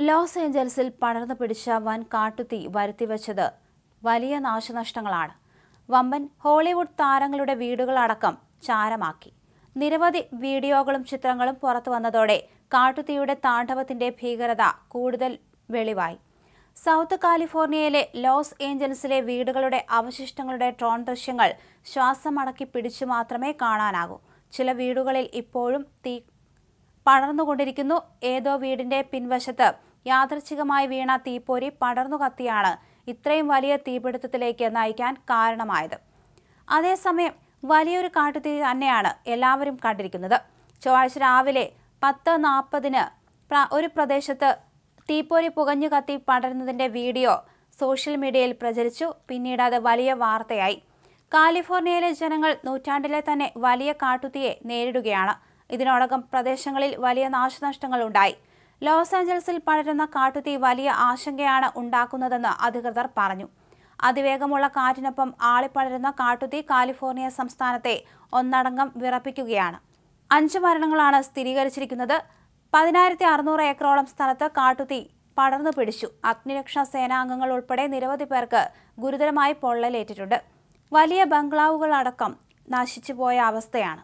Loss ഏഞ്ചൽസിൽ പടർന്നു പിടിച്ച വൻ കാട്ടുതീ വരുത്തിവെച്ചത് വലിയ നാശനഷ്ടങ്ങളാണ്. വമ്പൻ ഹോളിവുഡ് താരങ്ങളുടെ വീടുകളടക്കം ചാരമാക്കി. നിരവധി വീഡിയോകളും ചിത്രങ്ങളും പുറത്തു വന്നതോടെ കാട്ടുതീയുടെ താണ്ഡവത്തിന്റെ ഭീകരത കൂടുതൽ വെളിവായി. സൗത്ത് കാലിഫോർണിയയിലെ ലോസ് ഏഞ്ചൽസിലെ വീടുകളുടെ അവശിഷ്ടങ്ങളുടെ ഡ്രോൺ ദൃശ്യങ്ങൾ ശ്വാസമടക്കി പിടിച്ചു മാത്രമേ കാണാനാകൂ. ചില വീടുകളിൽ ഇപ്പോഴും തീ പടർന്നുകൊണ്ടിരിക്കുന്നു. ഏതോ വീടിന്റെ പിൻവശത്ത് യാദൃച്ഛികമായി വീണ തീപ്പൊരി പടർന്നു കത്തിയാണ് ഇത്രയും വലിയ തീപിടുത്തത്തിലേക്ക് നയിക്കാൻ കാരണമായത്. അതേസമയം വലിയൊരു കാട്ടുതീ തന്നെയാണ് എല്ലാവരും കണ്ടിരിക്കുന്നത്. ചൊവ്വാഴ്ച രാവിലെ 10:40-ന് ഒരു പ്രദേശത്ത് തീപ്പൊരി പുകഞ്ഞു കത്തി പടരുന്നതിന്റെ വീഡിയോ സോഷ്യൽ മീഡിയയിൽ പ്രചരിച്ചു. പിന്നീട് അത് വലിയ വാർത്തയായി. കാലിഫോർണിയയിലെ ജനങ്ങൾ നൂറ്റാണ്ടിലെ തന്നെ വലിയ കാട്ടുതീയെ നേരിടുകയാണ്. ഇതിനോടകം പ്രദേശങ്ങളിൽ വലിയ നാശനഷ്ടങ്ങൾ ഉണ്ടായി. ലോസ് ആഞ്ചൽസിൽ പടരുന്ന കാട്ടുതീ വലിയ ആശങ്കയാണ് ഉണ്ടാക്കുന്നതെന്ന് അധികൃതർ പറഞ്ഞു. അതിവേഗമുള്ള കാറ്റിനൊപ്പം ആളിപ്പടരുന്ന കാട്ടുതീ കാലിഫോർണിയ സംസ്ഥാനത്തെ ഒന്നടങ്കം വിറപ്പിക്കുകയാണ്. 5 മരണങ്ങളാണ് സ്ഥിരീകരിച്ചിരിക്കുന്നത്. 10,600 ഏക്കറോളം സ്ഥലത്ത് കാട്ടുതീ പടർന്നു പിടിച്ചു. അഗ്നിരക്ഷാ സേനാംഗങ്ങൾ ഉൾപ്പെടെ നിരവധി പേർക്ക് ഗുരുതരമായി പൊള്ളലേറ്റിട്ടുണ്ട്. വലിയ ബംഗ്ലാവുകളടക്കം നശിച്ചുപോയ അവസ്ഥയാണ്.